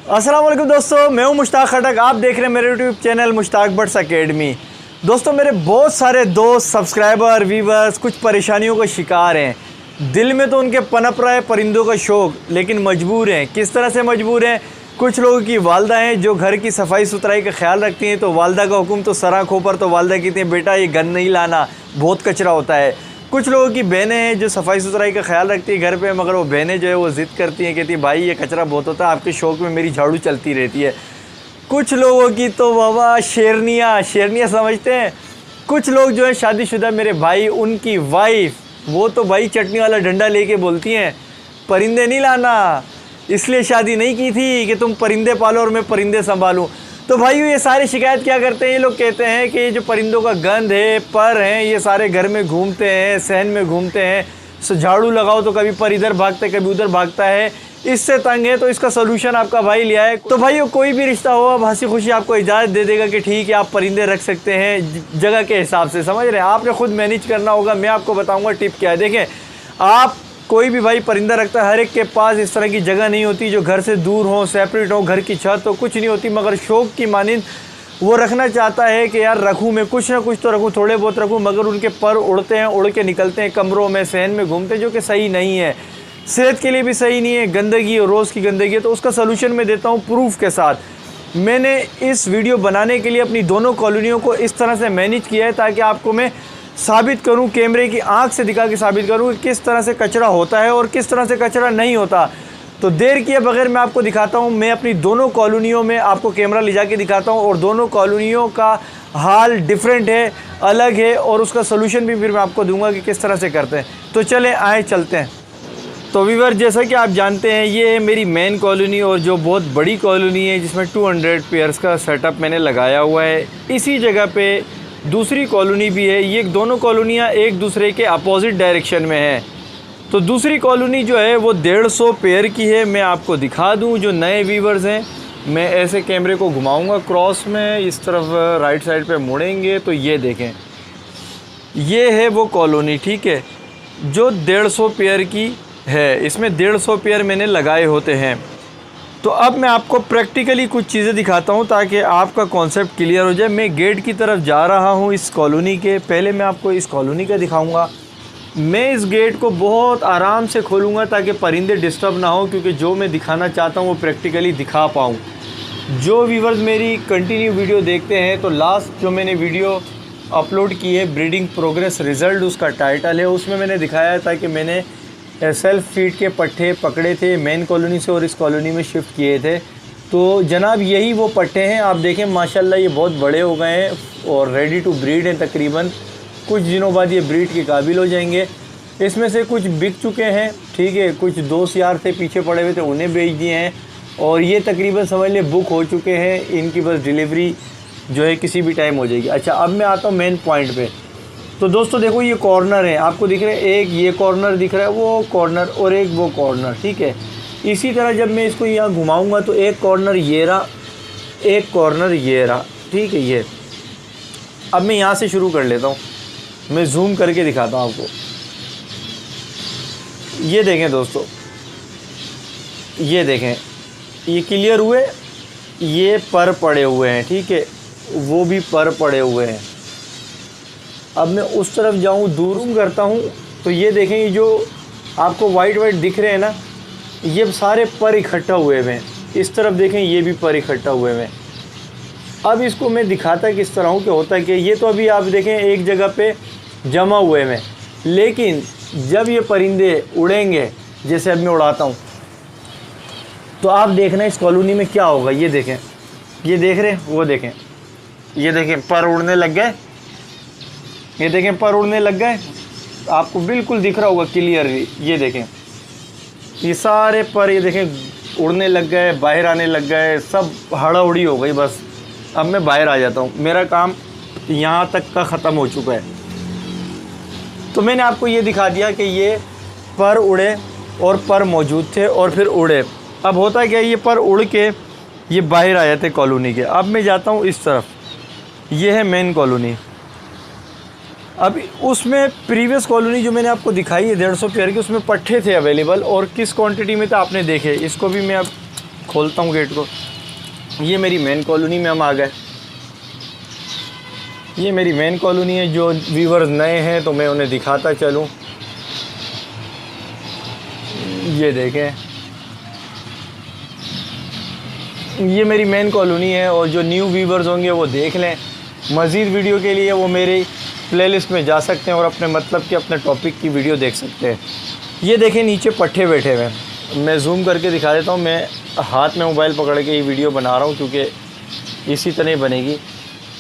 अस्सलाम वालेकुम दोस्तों, मैं हूं मुश्ताक खटक। आप देख रहे हैं मेरे YouTube channel Mushtaq birds academy. दोस्तों, मेरे बहुत सारे दोस्त, सब्सक्राइबर, व्यूवर्स कुछ परेशानियों का शिकार हैं। दिल में तो उनके पनप रहा है परिंदों का शौक़, लेकिन मजबूर हैं। किस तरह से मजबूर हैं? कुछ लोगों की वालदा हैं जो घर की सफाई सुथराई का ख्याल रखती हैं, तो वालदा का हुक्म तो सरा खोपर, तो वालदा कहती हैं बेटा ये गंद नहीं लाना, बहुत कचरा होता है। कुछ लोगों की बहनें हैं जो सफाई सुथराई का ख्याल रखती है घर पे, मगर वो बहनें जो है वो ज़िद करती हैं, कहती है भाई ये कचरा बहुत होता है, आपके शौक़ में मेरी झाड़ू चलती रहती है। कुछ लोगों की तो वाह शेरनियाँ समझते हैं। कुछ लोग जो है शादीशुदा मेरे भाई, उनकी वाइफ वो तो भाई चटनी वाला डंडा लेके बोलती हैं परिंदे नहीं लाना, इसलिए शादी नहीं की थी कि तुम परिंदे पालो और मैं परिंदे संभालूं। तो भाई ये सारे शिकायत क्या करते हैं? ये लोग कहते हैं कि ये जो परिंदों का गंध है, पर हैं, ये सारे घर में घूमते हैं, सहन में घूमते हैं, सो झाड़ू लगाओ तो कभी पर इधर भागता है कभी उधर भागता है, इससे तंग है। तो इसका सोल्यूशन आपका भाई लिया है। तो भाई कोई भी रिश्ता हो, अब हंसी खुशी आपको इजाज़त दे देगा कि ठीक है आप परिंदे रख सकते हैं जगह के हिसाब से, समझ रहे हैं? आपने खुद मैनेज करना होगा। मैं आपको बताऊँगा टिप क्या है। देखें, आप कोई भी भाई परिंदा रखता है, हर एक के पास इस तरह की जगह नहीं होती जो घर से दूर हो, सेपरेट हो, घर की छत हो, कुछ नहीं होती, मगर शौक़ की मानिंद वो रखना चाहता है कि यार रखूँ मैं, कुछ ना कुछ तो रखूँ, थोड़े बहुत रखूँ, मगर उनके पर उड़ते हैं, उड़ के निकलते हैं कमरों में, सहन में घूमते हैं, जो कि सही नहीं है, सेहत के लिए भी सही नहीं है। गंदगी और रोज़ की गंदगी है। तो उसका सलूशन मैं देता हूँ प्रूफ के साथ। मैंने इस वीडियो बनाने के लिए अपनी दोनों कॉलोनियों को इस तरह से मैनेज किया है ताकि आपको मैं साबित करूं, कैमरे की आंख से दिखा के साबित करूं कि किस तरह से कचरा होता है और किस तरह से कचरा नहीं होता। तो देर किए बगैर मैं आपको दिखाता हूं। मैं अपनी दोनों कॉलोनियों में आपको कैमरा ले जाके दिखाता हूं और दोनों कॉलोनियों का हाल डिफरेंट है, अलग है, और उसका सोल्यूशन भी फिर मैं आपको दूंगा कि किस तरह से करते हैं। तो चलें आए चलते हैं। तो व्यूअर, जैसा कि आप जानते हैं ये है मेरी मेन कॉलोनी, और जो बहुत बड़ी कॉलोनी है जिसमें 200 पेयर्स का सेटअप मैंने लगाया हुआ है। इसी जगह पे दूसरी कॉलोनी भी है। ये दोनों कॉलोनियाँ एक दूसरे के अपोजिट डायरेक्शन में हैं। तो दूसरी कॉलोनी जो है वो 150 पेयर की है। मैं आपको दिखा दूं, जो नए व्यूवर्स हैं, मैं ऐसे कैमरे को घुमाऊंगा क्रॉस में, इस तरफ राइट साइड पे मुड़ेंगे तो ये देखें, ये है वो कॉलोनी, ठीक है, जो 150 पेयर की है। इसमें 150 पेयर मैंने लगाए होते हैं। तो अब मैं आपको प्रैक्टिकली कुछ चीज़ें दिखाता हूं ताकि आपका कॉन्सेप्ट क्लियर हो जाए। मैं गेट की तरफ जा रहा हूं इस कॉलोनी के। पहले मैं आपको इस कॉलोनी का दिखाऊंगा। मैं इस गेट को बहुत आराम से खोलूंगा ताकि परिंदे डिस्टर्ब ना हो, क्योंकि जो मैं दिखाना चाहता हूं वो प्रैक्टिकली दिखा पाऊँ। जो व्यूवर्स मेरी कंटिन्यू वीडियो देखते हैं, तो लास्ट जो मैंने वीडियो अपलोड की है ब्रीडिंग प्रोग्रेस रिज़ल्ट उसका टाइटल है, उसमें मैंने दिखाया था कि मैंने सेल्फ फीड के पट्टे पकड़े थे मेन कॉलोनी से और इस कॉलोनी में शिफ्ट किए थे। तो जनाब यही वो पट्टे हैं। आप देखें माशाल्लाह ये बहुत बड़े हो गए हैं और रेडी टू ब्रीड हैं। तकरीबन कुछ दिनों बाद ये ब्रीड के काबिल हो जाएंगे। इसमें से कुछ बिक चुके हैं, ठीक है, कुछ दोस्त यार थे पीछे पड़े हुए थे, उन्हें बेच दिए हैं, और ये तकरीबन समझ लें बुक हो चुके हैं। इनकी बस डिलीवरी जो है किसी भी टाइम हो जाएगी। अच्छा, अब मैं आता हूँ मेन पॉइंट पे। तो दोस्तों देखो, ये कॉर्नर है, आपको दिख रहा है, एक ये कॉर्नर दिख रहा है, वो कॉर्नर, और एक वो कॉर्नर, ठीक है। इसी तरह जब मैं इसको यहाँ घुमाऊँगा तो एक कॉर्नर ये रहा, एक कॉर्नर ये रहा, ठीक है। ये अब मैं यहाँ से शुरू कर लेता हूँ, मैं जूम करके दिखाता हूँ आपको। ये देखें दोस्तों, ये देखें, ये क्लियर हुए, ये पर पड़े हुए हैं, ठीक है, वो भी पर पड़े हुए हैं। अब मैं उस तरफ जाऊं, दूर करता हूं, तो ये देखें, ये जो आपको वाइट वाइट दिख रहे हैं ना, ये सारे पर इकट्ठा हुए हुए हैं। इस तरफ देखें, ये भी पर इकट्ठा हुए हुए हैं। अब इसको मैं दिखाता किस तरह हूँ कि होता है कि ये तो अभी आप देखें एक जगह पे जमा हुए हैं, लेकिन जब ये परिंदे उड़ेंगे, जैसे अब मैं उड़ाता हूँ, तो आप देखना इस कॉलोनी में क्या होगा। ये देखें, ये देख रहे हैं, वो देखें, ये देखें पर उड़ने लग गए, ये देखें पर उड़ने लग गए, आपको बिल्कुल दिख रहा होगा क्लियरली। ये देखें, ये सारे पर, ये देखें उड़ने लग गए, बाहर आने लग गए, सब हड़ाउड़ी हो गई। बस अब मैं बाहर आ जाता हूँ, मेरा काम यहाँ तक का ख़त्म हो चुका है। तो मैंने आपको ये दिखा दिया कि ये पर उड़े और पर मौजूद थे और फिर उड़े। अब होता क्या, ये पर उड़ के ये बाहर आ जाते कॉलोनी के। अब मैं जाता हूँ इस तरफ, ये है मेन कॉलोनी। अब उसमें प्रीवियस कॉलोनी जो मैंने आपको दिखाई है 150 पेयर की, उसमें पट्टे थे अवेलेबल, और किस क्वांटिटी में था आपने देखे। इसको भी मैं अब खोलता हूँ गेट को। ये मेरी मेन कॉलोनी में हम आ गए। ये मेरी मेन कॉलोनी है। जो व्यूवर्स नए हैं तो मैं उन्हें दिखाता चलूँ। ये देखें, ये मेरी मेन कॉलोनी है और जो न्यू व्यूवर्स होंगे वो देख लें। मज़ीद वीडियो के लिए वो मेरी प्लेलिस्ट में जा सकते हैं और अपने मतलब के अपने टॉपिक की वीडियो देख सकते हैं। ये देखें नीचे पट्ठे बैठे हुए हैं। मैं जूम करके दिखा देता हूँ। मैं हाथ में मोबाइल पकड़ के ये वीडियो बना रहा हूँ क्योंकि इसी तरह बनेगी।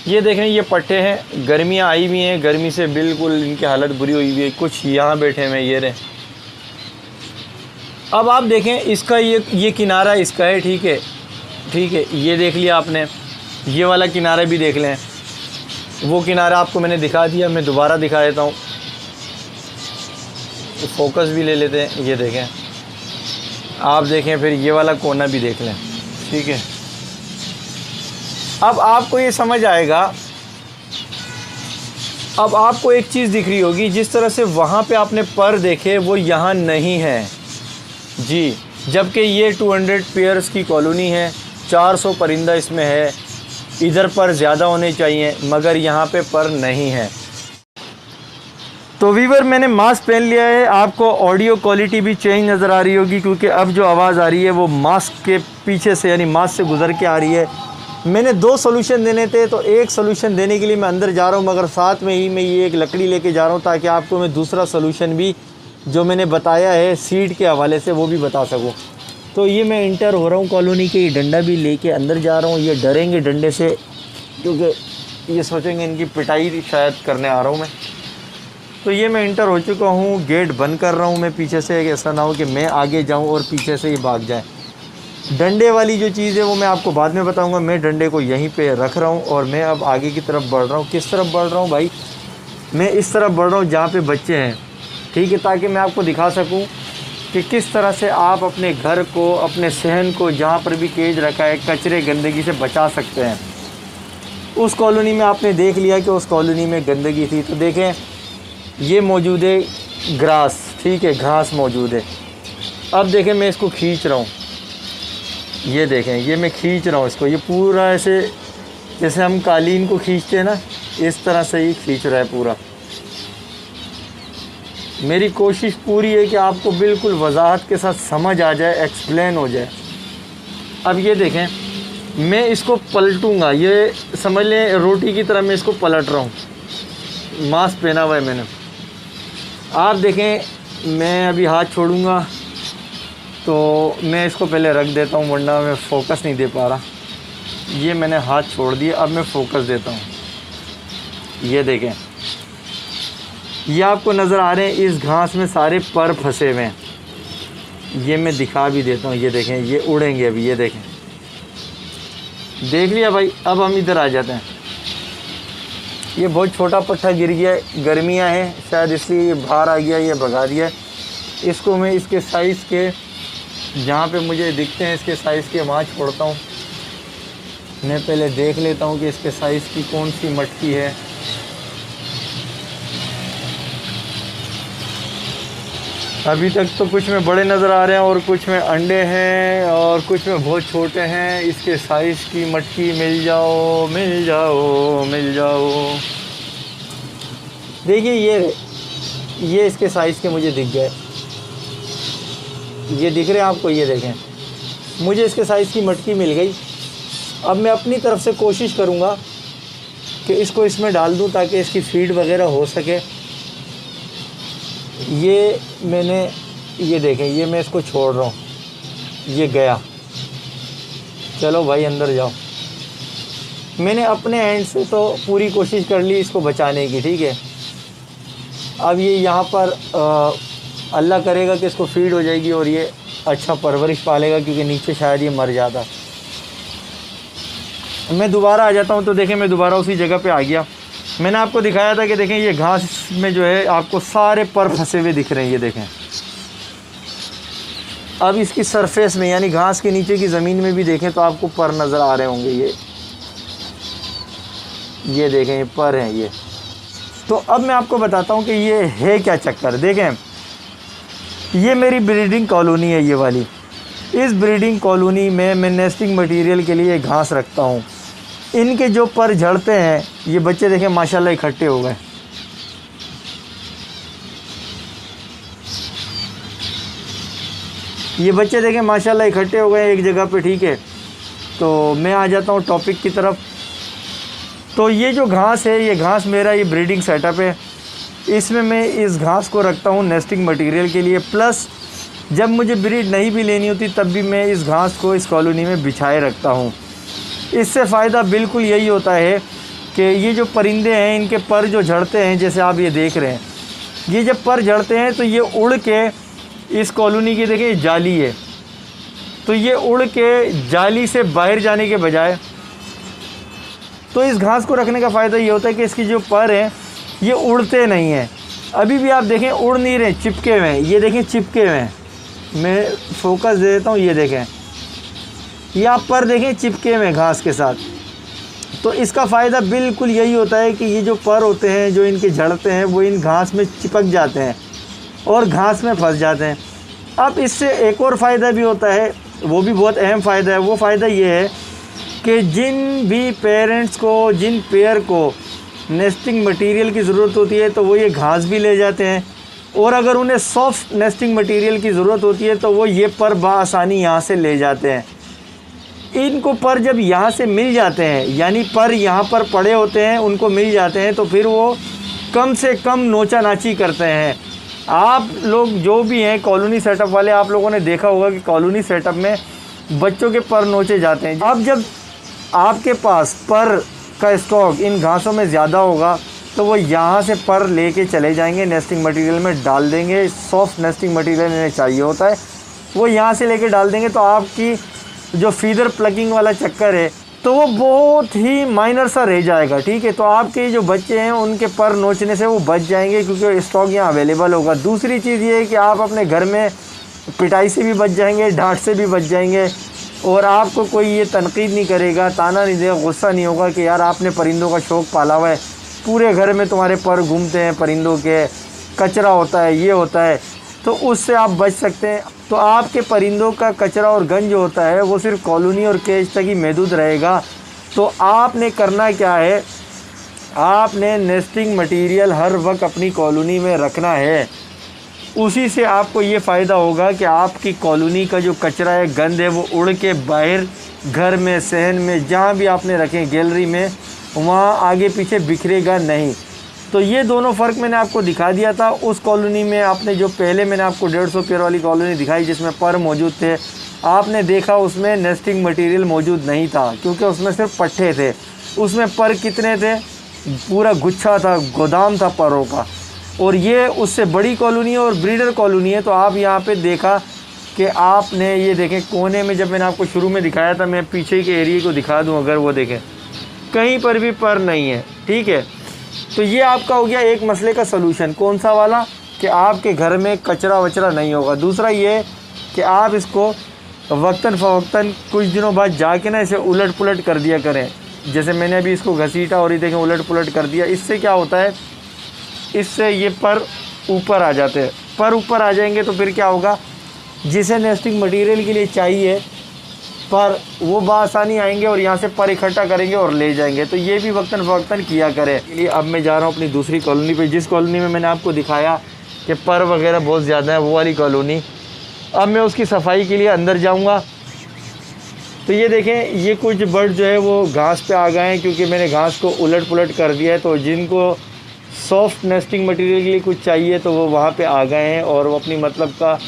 ये देखें, ये पट्ठे हैं। गर्मियाँ आई हुई हैं, गर्मी से बिल्कुल इनकी हालत बुरी हुई हुई है। कुछ यहाँ बैठे हुए ये रहे। अब आप देखें इसका ये किनारा इसका है, ठीक है, ठीक है। ये देख लिया आपने, ये वाला किनारा भी देख लें। वो किनारा आपको मैंने दिखा दिया, मैं दोबारा दिखा देता हूँ। फोकस भी ले लेते हैं। ये देखें, आप देखें, फिर ये वाला कोना भी देख लें, ठीक है। अब आपको ये समझ आएगा। अब आपको एक चीज़ दिख रही होगी, जिस तरह से वहाँ पे आपने पर देखे वो यहाँ नहीं है जी, जबकि ये 200 पेयर्स की कॉलोनी है। 400 परिंदा इसमें है। इधर पर ज़्यादा होने चाहिए मगर यहाँ पे पर नहीं है। तो वीवर मैंने मास्क पहन लिया है। आपको ऑडियो क्वालिटी भी चेंज नज़र आ रही होगी क्योंकि अब जो आवाज़ आ रही है वो मास्क के पीछे से यानी मास्क से गुज़र के आ रही है। मैंने 2 सोल्यूशन देने थे तो एक सोल्यूशन देने के लिए मैं अंदर जा रहा हूँ, मगर साथ में ही मैं ये एक लकड़ी लेके जा रहा हूँ ताकि आपको मैं दूसरा सोल्यूशन भी जो मैंने बताया है सीड के हवाले से वो भी बता सकूँ। तो ये मैं इंटर हो रहा हूँ कॉलोनी के। ये डंडा भी लेके अंदर जा रहा हूँ। ये डरेंगे डंडे से क्योंकि ये सोचेंगे इनकी पिटाई शायद करने आ रहा हूँ मैं। तो ये मैं इंटर हो चुका हूँ। गेट बंद कर रहा हूँ मैं पीछे से, ऐसा ना हो कि मैं आगे जाऊँ और पीछे से ही भाग जाए। डंडे वाली जो चीज़ है वो मैं आपको बाद में बताऊँगा। मैं डंडे को यहीं पे रख रहा हूँ और मैं अब आगे की तरफ बढ़ रहा हूँ। किस तरफ बढ़ रहा हूँ भाई? मैं इस तरफ बढ़ रहा हूँ जहाँ पे बच्चे हैं, ठीक है, ताकि मैं आपको दिखा सकूँ कि किस तरह से आप अपने घर को, अपने सहन को, जहाँ पर भी केज रखा है, कचरे गंदगी से बचा सकते हैं। उस कॉलोनी में आपने देख लिया कि उस कॉलोनी में गंदगी थी, तो देखें ये मौजूद है ग्रास, ठीक है, घास मौजूद है। अब देखें मैं इसको खींच रहा हूँ। ये देखें, ये मैं खींच रहा हूँ इसको। ये पूरा ऐसे जैसे हम कालीन को खींचते हैं ना, इस तरह से ही खींच रहा है पूरा। मेरी कोशिश पूरी है कि आपको बिल्कुल वजाहत के साथ समझ आ जाए, एक्सप्लेन हो जाए। अब ये देखें, मैं इसको पलटूँगा। ये समझ लें रोटी की तरह मैं इसको पलट रहा हूँ। मास्क पहना हुआ है मैंने। आप देखें मैं अभी हाथ छोड़ूंगा तो मैं इसको पहले रख देता हूँ वरना मैं फ़ोकस नहीं दे पा रहा। ये मैंने हाथ छोड़ दिया, अब मैं फ़ोकस देता हूँ। ये देखें, ये आपको नज़र आ रहे हैं इस घास में सारे पर फंसे हुए हैं। ये मैं दिखा भी देता हूँ। ये देखें, ये उड़ेंगे अभी। ये देखें, देख लिया भाई। अब हम इधर आ जाते हैं। ये बहुत छोटा पट्टा गिर गया है, गर्मियाँ हैं शायद इसलिए ये बाहर आ गया, ये भगा दिया। इसको मैं इसके साइज़ के जहाँ पे मुझे दिखते हैं इसके साइज़ के वहाँ छोड़ता हूँ। मैं पहले देख लेता हूँ कि इसके साइज़ की कौन सी मटकी है। अभी तक तो कुछ में बड़े नज़र आ रहे हैं और कुछ में अंडे हैं और कुछ में बहुत छोटे हैं। इसके साइज़ की मटकी मिल जाओ, मिल जाओ, मिल जाओ। देखिए ये इसके साइज़ के मुझे दिख गए। ये दिख रहे हैं आपको? ये देखें, मुझे इसके साइज़ की मटकी मिल गई। अब मैं अपनी तरफ से कोशिश करूँगा कि इसको इसमें डाल दूँ ताकि इसकी फीड वगैरह हो सके। ये मैंने, ये देखें, ये मैं इसको छोड़ रहा हूँ। ये गया। चलो भाई अंदर जाओ। मैंने अपने एंड से तो पूरी कोशिश कर ली इसको बचाने की, ठीक है। अब ये यहाँ पर अल्लाह करेगा कि इसको फीड हो जाएगी और ये अच्छा परवरिश पालेगा क्योंकि नीचे शायद ये मर जाता। मैं दोबारा आ जाता हूँ तो देखें मैं दोबारा उसी जगह पे आ गया। मैंने आपको दिखाया था कि देखें ये घास में जो है आपको सारे पर फंसे हुए दिख रहे हैं। ये देखें, अब इसकी सरफेस में यानी घास के नीचे की ज़मीन में भी देखें तो आपको पर नज़र आ रहे होंगे। ये देखें, ये पर हैं ये। तो अब मैं आपको बताता हूँ कि ये है क्या चक्कर। देखें, ये मेरी ब्रीडिंग कॉलोनी है ये वाली। इस ब्रीडिंग कॉलोनी में मैं नेस्टिंग मटेरियल के लिए घास रखता हूँ। इनके जो पर झड़ते हैं, ये बच्चे देखें माशाल्लाह इकट्ठे हो गए। ये बच्चे देखें माशाल्लाह इकट्ठे हो गए एक जगह पे, ठीक है। तो मैं आ जाता हूँ टॉपिक की तरफ। तो ये जो घास है, ये घास मेरा ये ब्रीडिंग सेटअप है। इसमें मैं इस घास को रखता हूँ नेस्टिंग मटेरियल के लिए, प्लस जब मुझे ब्रीड नहीं भी लेनी होती तब भी मैं इस घास को इस कॉलोनी में बिछाए रखता हूँ। इससे फ़ायदा बिल्कुल यही होता है कि ये जो परिंदे हैं इनके पर जो झड़ते हैं, जैसे आप ये देख रहे हैं, ये जब पर झड़ते हैं तो ये उड़ के इस कॉलोनी की देखिए जाली है, तो ये उड़ के जाली से बाहर जाने के बजाय तो इस घास को रखने का फ़ायदा ये होता है कि इसकी जो पर हैं ये उड़ते नहीं हैं। अभी भी आप देखें उड़ नहीं रहे, चिपके हुए हैं। ये देखें चिपके हुए हैं, मैं फोकस दे देता हूँ, ये देखें, ये आप पर देखें चिपके हुए हैं घास के साथ। तो इसका फ़ायदा बिल्कुल यही होता है कि ये जो पर होते हैं जो इनके झड़ते हैं वो इन घास में चिपक जाते हैं और घास में फंस जाते हैं। अब इससे एक और फ़ायदा भी होता है, वो भी बहुत अहम फ़ायदा है। वो फ़ायदा ये है कि जिन भी पेरेंट्स को, जिन पेयर को नेस्टिंग मटेरियल की ज़रूरत होती है तो वो ये घास भी ले जाते हैं, और अगर उन्हें सॉफ्ट नेस्टिंग मटेरियल की ज़रूरत होती है तो वो ये पर बआसानी यहाँ से ले जाते हैं। इनको पर जब यहाँ से मिल जाते हैं, यानी पर यहाँ पर पड़े होते हैं, उनको मिल जाते हैं, तो फिर वो कम से कम नोचा नाची करते हैं। आप लोग जो भी हैं कॉलोनी सेटअप वाले, आप लोगों ने देखा होगा कि कॉलोनी सेटअप में बच्चों के पर नोचे जाते हैं। अब जब आपके पास पर का स्टॉक इन घासों में ज़्यादा होगा तो वो यहाँ से पर लेके चले जाएंगे, नेस्टिंग मटेरियल में डाल देंगे। सॉफ्ट नेस्टिंग मटेरियल इन्हें चाहिए होता है, वो यहाँ से लेके डाल देंगे। तो आपकी जो फीडर प्लगिंग वाला चक्कर है तो वो बहुत ही माइनर सा रह जाएगा, ठीक है। तो आपके जो बच्चे हैं उनके पर नोचने से वो बच जाएंगे, क्योंकि स्टॉक यहाँ अवेलेबल होगा। दूसरी चीज़ ये है कि आप अपने घर में पिटाई से भी बच जाएंगे, डांट से भी बच जाएंगे, और आपको कोई ये तनकीद नहीं करेगा, ताना नहीं देगा, गुस्सा नहीं होगा कि यार आपने परिंदों का शौक़ पाला हुआ है, पूरे घर में तुम्हारे पर घूमते हैं परिंदों के, कचरा होता है, ये होता है। तो उससे आप बच सकते हैं। तो आपके परिंदों का कचरा और गंज जो होता है वो सिर्फ कॉलोनी और केज तक ही महदूद रहेगा। तो आपने करना क्या है, आपने नेस्टिंग मटेरियल हर वक्त अपनी कॉलोनी में रखना है। उसी से आपको ये फ़ायदा होगा कि आपकी कॉलोनी का जो कचरा है, गंद है, वो उड़ के बाहर घर में, सहन में, जहाँ भी आपने रखें, गैलरी में, वहाँ आगे पीछे बिखरेगा नहीं। तो ये दोनों फ़र्क मैंने आपको दिखा दिया था। उस कॉलोनी में आपने जो पहले मैंने आपको 150 पेयर वाली कॉलोनी दिखाई जिसमें पर मौजूद थे, आपने देखा उसमें नेस्टिंग मटेरियल मौजूद नहीं था, क्योंकि उसमें सिर्फ पट्टे थे। उसमें पर कितने थे, पूरा गुच्छा था, गोदाम था परों का। और ये उससे बड़ी कॉलोनी है और ब्रीडर कॉलोनी है। तो आप यहाँ पे देखा कि आपने ये देखें कोने में, जब मैंने आपको शुरू में दिखाया था, मैं पीछे के एरिए को दिखा दूँ, अगर वो देखें कहीं पर भी पर नहीं है, ठीक है। तो ये आपका हो गया एक मसले का सलूशन। कौन सा वाला, कि आपके घर में कचरा वचरा नहीं होगा। दूसरा ये कि आप इसको वक्तन फ़वक्तन कुछ दिनों बाद जाके ना इसे उलट पुलट कर दिया करें। जैसे मैंने अभी इसको घसीटा और ये देखें उलट पुलट कर दिया। इससे क्या होता है, इससे ये पर ऊपर आ जाते हैं। पर ऊपर आ जाएंगे तो फिर क्या होगा, जिसे नेस्टिंग मटेरियल के लिए चाहिए पर, वो बआसानी आएंगे और यहाँ से पर इकट्ठा करेंगे और ले जाएंगे। तो ये भी वक्तन फ़वक्तन किया करें। इसलिए अब मैं जा रहा हूँ अपनी दूसरी कॉलोनी पे, जिस कॉलोनी में मैंने आपको दिखाया कि पर वगैरह बहुत ज़्यादा है, वो वाली कॉलोनी। अब मैं उसकी सफाई के लिए अंदर जाऊँगा। तो ये देखें, ये कुछ बर्ड जो है वो घास पे आ गए हैं, क्योंकि मैंने घास को उलट पुलट कर दिया है। तो जिनको सॉफ्ट नेस्टिंग मटेरियल के लिए कुछ चाहिए तो वो वहाँ पे आ गए हैं और वो अपनी मतलब का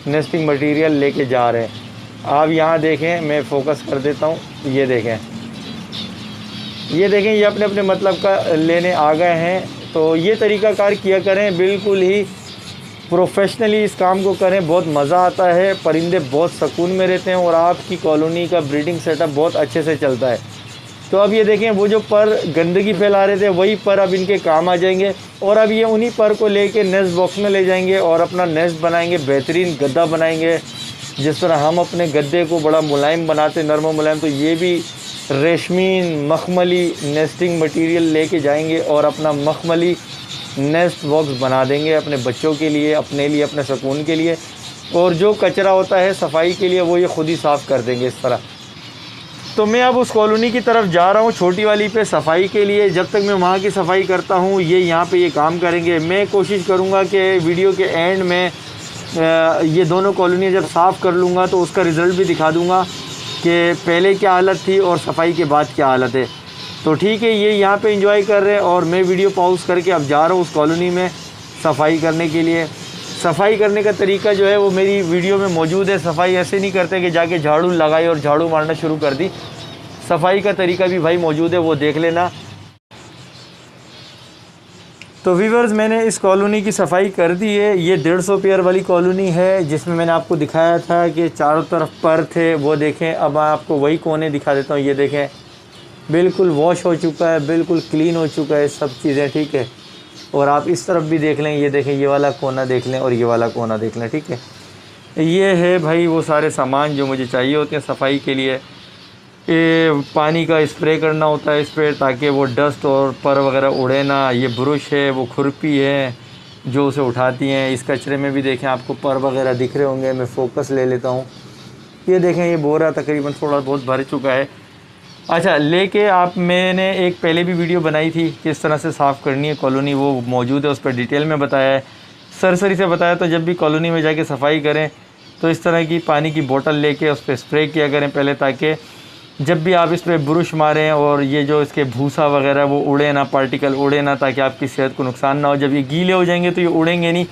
नेस्टिंग मटेरियल लेके जा रहे हैं। आप यहाँ देखें, मैं फ़ोकस कर देता हूँ, ये देखें, ये देखें, ये अपने अपने मतलब का लेने आ गए हैं। तो ये तरीक़ाकार किया करें, बिल्कुल ही प्रोफेशनली इस काम को करें, बहुत मज़ा आता है, परिंदे बहुत सुकून में रहते हैं और आपकी कॉलोनी का ब्रीडिंग सेटअप बहुत अच्छे से चलता है। तो अब ये देखें, वो जो पर गंदगी फैला रहे थे वही पर अब इनके काम आ जाएंगे, और अब ये उन्हीं पर को लेके नेस्ट बॉक्स में ले जाएंगे और अपना नेस्ट बनाएंगे, बेहतरीन गद्दा बनाएंगे। जिस तरह हम अपने गद्दे को बड़ा मुलायम बनाते, नरम मुलायम, तो ये भी रेशमीन मखमली नेस्टिंग मटेरियल लेके जाएंगे और अपना मखमली नेस्ट बॉक्स बना देंगे अपने बच्चों के लिए, अपने लिए, अपने सुकून के लिए। और जो कचरा होता है सफाई के लिए वो ये खुद ही साफ़ कर देंगे इस तरह। तो मैं अब उस कॉलोनी की तरफ जा रहा हूँ छोटी वाली पे सफाई के लिए। जब तक मैं वहाँ की सफाई करता हूँ ये यहाँ पे ये काम करेंगे। मैं कोशिश करूँगा कि वीडियो के एंड में ये दोनों कॉलोनी जब साफ़ कर लूँगा तो उसका रिज़ल्ट भी दिखा दूँगा कि पहले क्या हालत थी और सफाई के बाद क्या हालत है। तो ठीक है, ये यहाँ पे एंजॉय कर रहे हैं और मैं वीडियो पॉज करके अब जा रहा हूँ उस कॉलोनी में सफाई करने के लिए। सफाई करने का तरीका जो है वो मेरी वीडियो में मौजूद है। सफाई ऐसे नहीं करते कि जाके झाड़ू लगाई और झाड़ू मारना शुरू कर दी। सफाई का तरीका भी भाई मौजूद है, वो देख लेना। तो व्यूअर्स, मैंने इस कॉलोनी की सफाई कर दी है। ये 150 पेयर वाली कॉलोनी है जिसमें मैंने आपको दिखाया था कि चारों तरफ पर थे, वो देखें। अब मैं आपको वही कोने दिखा देता हूँ। ये देखें, बिल्कुल वॉश हो चुका है, बिल्कुल क्लीन हो चुका है सब चीज़ें, ठीक है। और आप इस तरफ भी देख लें, ये देखें, ये वाला कोना देख लें और ये वाला कोना देख लें, ठीक है। ये है भाई वो सारे सामान जो मुझे चाहिए होते हैं सफाई के लिए। ये पानी का स्प्रे करना होता है इस पर ताकि वो डस्ट और पर वगैरह उड़े ना। ये ब्रश है, वो खुरपी है जो उसे उठाती हैं। इस कचरे में भी देखें आपको पर वगैरह दिख रहे होंगे। मैं फ़ोकस ले लेता हूँ। ये देखें, ये बोरा तकरीबन थोड़ा बहुत भर चुका है। अच्छा, लेके आप मैंने एक पहले भी वीडियो बनाई थी किस तरह से साफ़ करनी है कॉलोनी, वो मौजूद है। उस पर डिटेल में बताया है, सरसरी से बताया। तो जब भी कॉलोनी में जाके सफाई करें तो इस तरह की पानी की बोतल लेके उस पर स्प्रे किया करें पहले, ताकि जब भी आप इस पर ब्रश मारें और ये जो इसके भूसा वगैरह वो उड़े ना, पार्टिकल उड़े ना, ताकि आपकी सेहत को नुकसान ना हो। जब ये गीले हो जाएंगे तो ये उड़ेंगे नहीं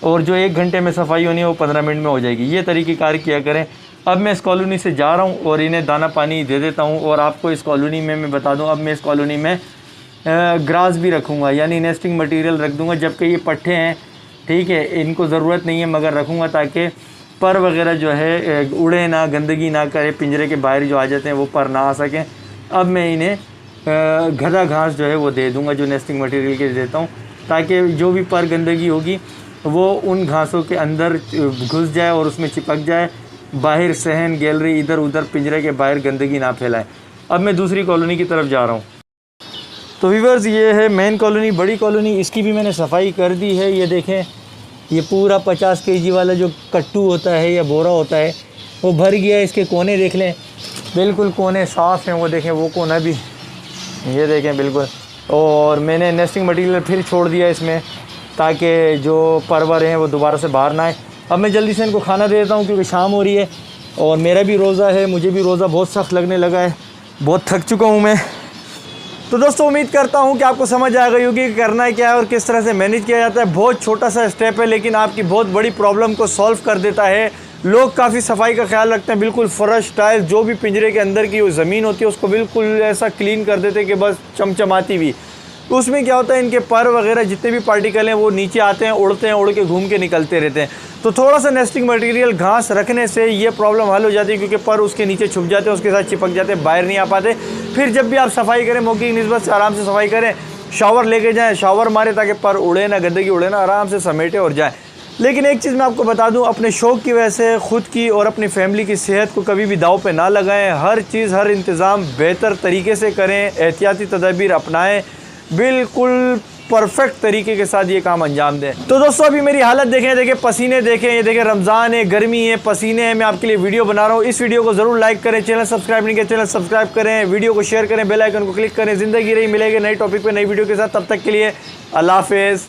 और जो 1 घंटे में सफाई होनी है वो 15 मिनट में हो जाएगी। ये तरीक़ेकार किया करें। अब मैं इस कॉलोनी से जा रहा हूँ और इन्हें दाना पानी दे देता हूँ। और आपको इस कॉलोनी में मैं बता दूँ, अब मैं इस कॉलोनी में ग्रास भी रखूँगा, यानी नेस्टिंग मटेरियल रख दूँगा। जबकि ये पट्ठे हैं, ठीक है, इनको ज़रूरत नहीं है, मगर रखूँगा ताकि पर वगैरह जो है उड़े ना, गंदगी ना करे, पिंजरे के बाहर जो आ जाते हैं वो पर ना आ सकें। अब मैं इन्हें गधा घास जो है वो दे दूँगा, जो नेस्टिंग मटेरियल के देता हूँ, ताकि जो भी पर गंदगी होगी वो उन घासों के अंदर घुस जाए और उसमें चिपक जाए। बाहर सहन, गैलरी, इधर उधर पिंजरे के बाहर गंदगी ना फैलाए। अब मैं दूसरी कॉलोनी की तरफ जा रहा हूँ। तो व्यूअर्स, ये है मेन कॉलोनी, बड़ी कॉलोनी। इसकी भी मैंने सफाई कर दी है। ये देखें, ये पूरा 50 kg वाला जो कट्टू होता है या बोरा होता है वो भर गया है। इसके कोने देख लें, बिल्कुल कोने साफ़ हैं। वो देखें, वो कोना भी, ये देखें बिल्कुल। और मैंने नेस्टिंग मटेरियल फिर छोड़ दिया इसमें ताकि जो परवर हैं वो दोबारा से बाहर ना आए। अब मैं जल्दी से इनको खाना दे देता हूँ क्योंकि शाम हो रही है और मेरा भी रोज़ा है। मुझे भी रोज़ा बहुत सख्त लगने लगा है, बहुत थक चुका हूँ मैं। तो दोस्तों, उम्मीद करता हूँ कि आपको समझ आ गई होगी कि करना है क्या है और किस तरह से मैनेज किया जाता है। बहुत छोटा सा स्टेप है लेकिन आपकी बहुत बड़ी प्रॉब्लम को सॉल्व कर देता है। लोग काफ़ी सफाई का ख्याल रखते हैं, बिल्कुल फर्श, टाइल्स, जो भी पिंजरे के अंदर की वो ज़मीन होती है उसको बिल्कुल ऐसा क्लीन कर देते हैं कि बस चमचमाती हुई। उसमें क्या होता है, इनके पर वगैरह जितने भी पार्टिकल हैं वो नीचे आते हैं, उड़ के घूम के निकलते रहते हैं। तो थोड़ा सा नेस्टिंग मटेरियल घास रखने से ये प्रॉब्लम हल हो जाती है, क्योंकि पर उसके नीचे छुप जाते हैं, उसके साथ चिपक जाते हैं, बाहर नहीं आ पाते। फिर जब भी आप सफाई करें, मौके की निस्बत से आराम से सफाई करें, शावर लेके जाएँ, शावर मारें ताकि पर उड़े ना, गंदगी उड़े ना, आराम से समेटे और जाएँ। लेकिन एक चीज़ मैं आपको बता दूं, अपने शौक़ की वजह से ख़ुद की और अपनी फैमिली की सेहत को कभी भी दाव पे ना लगाएं। हर चीज़, हर इंतज़ाम बेहतर तरीके से करें, एहतियाती तदबीर अपनाएं, बिल्कुल परफेक्ट तरीके के साथ ये काम अंजाम दें। तो दोस्तों, अभी मेरी हालत देखें, पसीने देखें, ये देखें, रमज़ान है, गर्मी है, पसीने हैं, मैं आपके लिए वीडियो बना रहा हूँ। इस वीडियो को ज़रूर लाइक करें, चैनल सब्सक्राइब नहीं किया चैनल सब्सक्राइब करें, वीडियो को शेयर करें, बेल आइकन को क्लिक करें। ज़िंदगी रही, मिलेंगे नई टॉपिक पे नई वीडियो के साथ। तब तक के लिए अल्लाह हाफ़िज़।